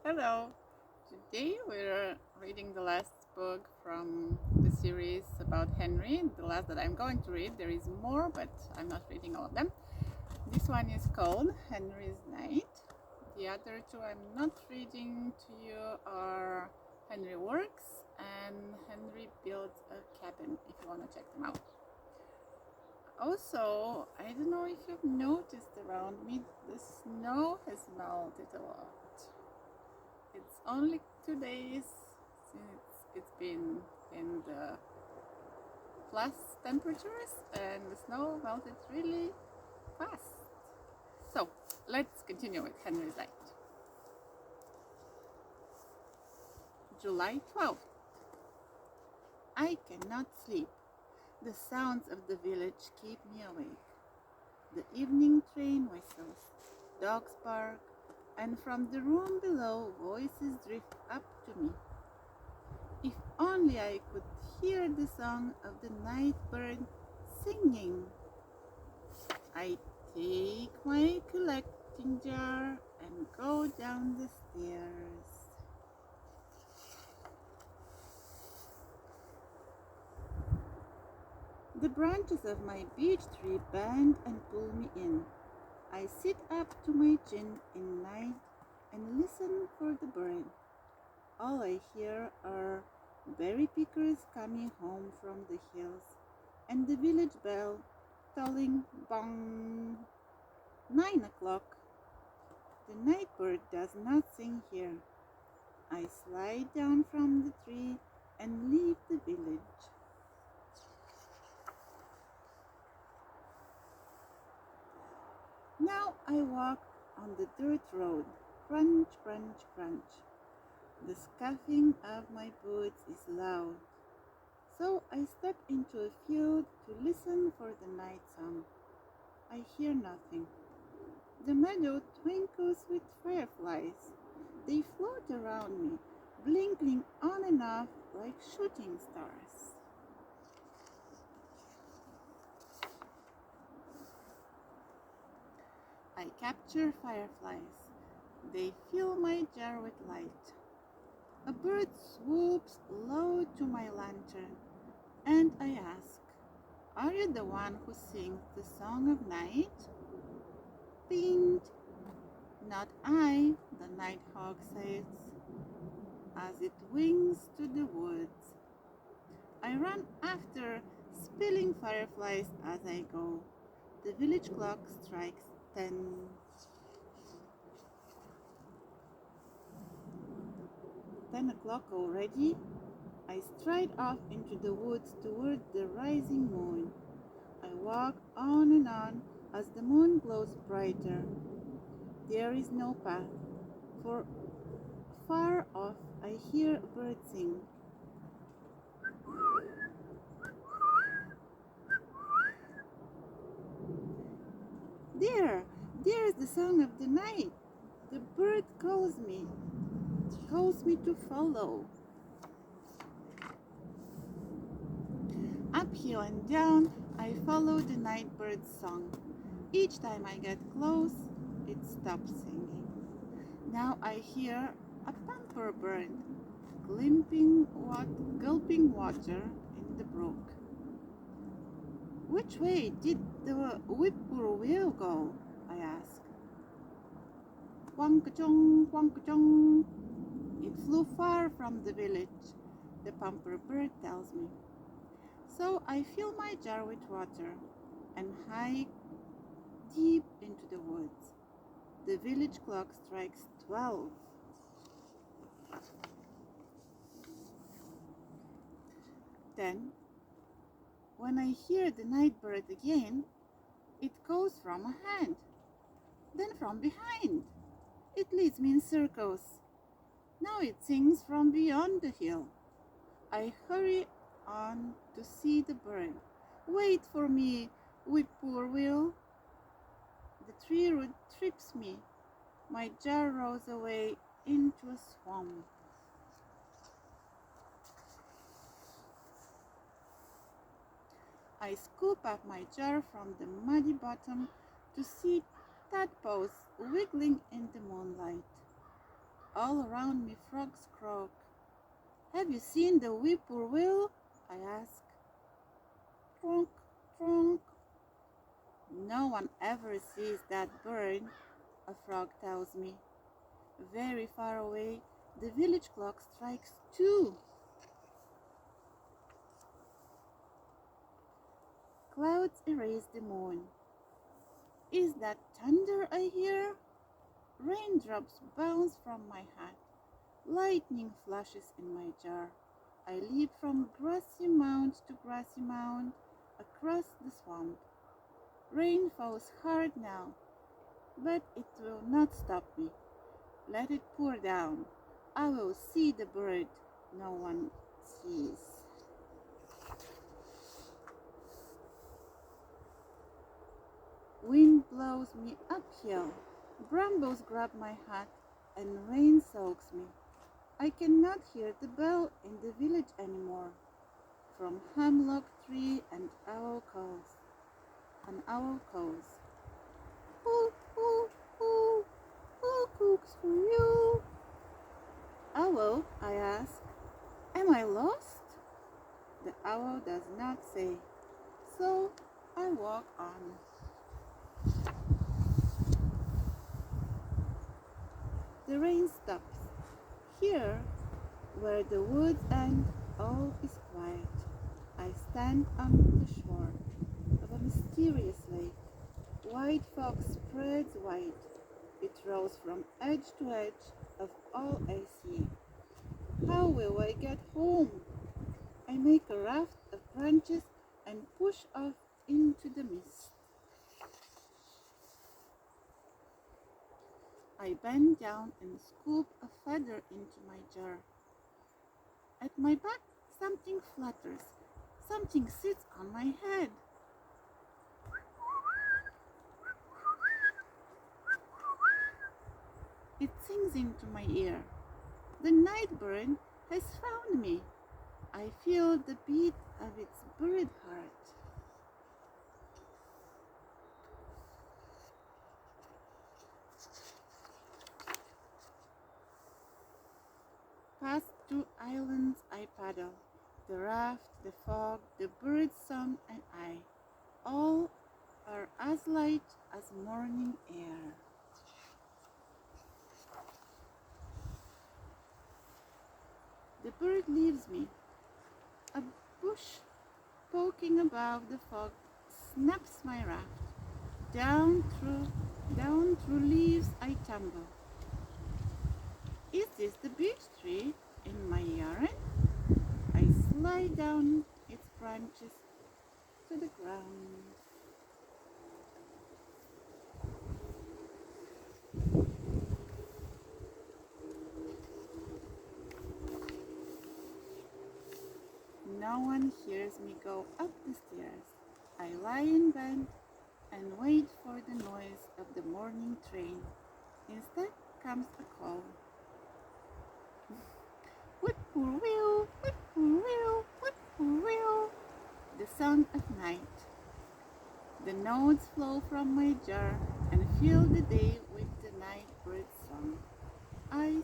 Hello! Today we're reading the last book from the series about Henry, the last that I'm going to read. There is more, but I'm not reading all of them. This one is called Henry's Night. The other two I'm not reading to you are Henry Works and Henry Builds a Cabin, if you want to check them out. Also, I don't know if you've noticed around me, the snow has melted a lot. It's only 2 days since it's been in the plus temperatures and the snow melted really fast. So let's continue with Henry's Light. July 12th. I cannot sleep. The sounds of the village keep me awake. The evening train whistles, dogs bark, and from the room below voices drift up to me. If only I could hear the song of the night bird singing. I take my collecting jar and go down the stairs. The branches of my beech tree bend and pull me in. I sit up to my chin in night and listen for the bird. All I hear are berry pickers coming home from the hills and the village bell tolling bong. 9 o'clock. The night bird does not sing here. I slide down from the tree and leave the village. Now I walk on the dirt road. Crunch, crunch, crunch. The scuffing of my boots is loud. So I step into a field to listen for the night song. I hear nothing. The meadow twinkles with fireflies. They float around me, blinking on and off like shooting stars. I capture fireflies. They fill my jar with light. A bird swoops low to my lantern, and I ask, "Are you the one who sings the song of night?" Ping! "Not I," the nighthawk says, as it wings to the woods. I run after, spilling fireflies as I go. The village clock strikes 10. 10 o'clock already? I stride off into the woods toward the rising moon. I walk on and on as the moon glows brighter. There is no path, for far off I hear a bird sing. There, there's the song of the night. The bird calls me to follow. Uphill and down, I follow the night bird's song. Each time I get close, it stops singing. Now I hear a pamper bird gulping water in the brook. Which way did the whippoorwill go? I ask. Quanka-chong, quanka-chong. It flew far from the village, the pamper bird tells me. So I fill my jar with water and hike deep into the woods. The village clock strikes 12. Then, when I hear the night bird again, it goes from a hand, then from behind. It leads me in circles. Now it sings from beyond the hill. I hurry on to see the bird. Wait for me, whippoorwill. The tree root trips me. My jar rolls away into a swamp. I scoop up my jar from the muddy bottom to see tadpoles wiggling in the moonlight. All around me frogs croak. Have you seen the whippoorwill? I ask. Tronk, tronk. No one ever sees that bird, a frog tells me. Very far away, the village clock strikes 2. Clouds erase the moon. Is that thunder I hear? Raindrops bounce from my hat. Lightning flashes in my jar. I leap from grassy mound to grassy mound, across the swamp. Rain falls hard now, but it will not stop me. Let it pour down. I will see the bird no one sees. Wind blows me uphill. Brambles grab my hat, and rain soaks me. I cannot hear the bell in the village anymore. From hemlock tree an owl calls. Who, who cooks for you? Owl, I ask, am I lost? The owl does not say, so I walk on. The rain stops. Here, where the woods end, all is quiet. I stand on the shore of a mysterious lake. White fog spreads wide. It rolls from edge to edge of all I see. How will I get home? I make a raft of branches and push off into the mist. I bend down and scoop a feather into my jar. At my back, something flutters. Something sits on my head. It sings into my ear. The night bird has found me. I feel the beat of its bird heart. Past 2 islands I paddle. The raft, the fog, the bird's song, and I, all are as light as morning air. The bird leaves me. A bush poking above the fog snaps my raft. Down through leaves I tumble. Is this the beech tree in my yard? I slide down its branches to the ground. No one hears me go up the stairs. I lie in bed and wait for the noise of the morning train. Instead comes a call. Whip-poor-will, whip-poor-will, whip-poor-will. The song of night. The notes flow from my jar and fill the day with the night bird's song. I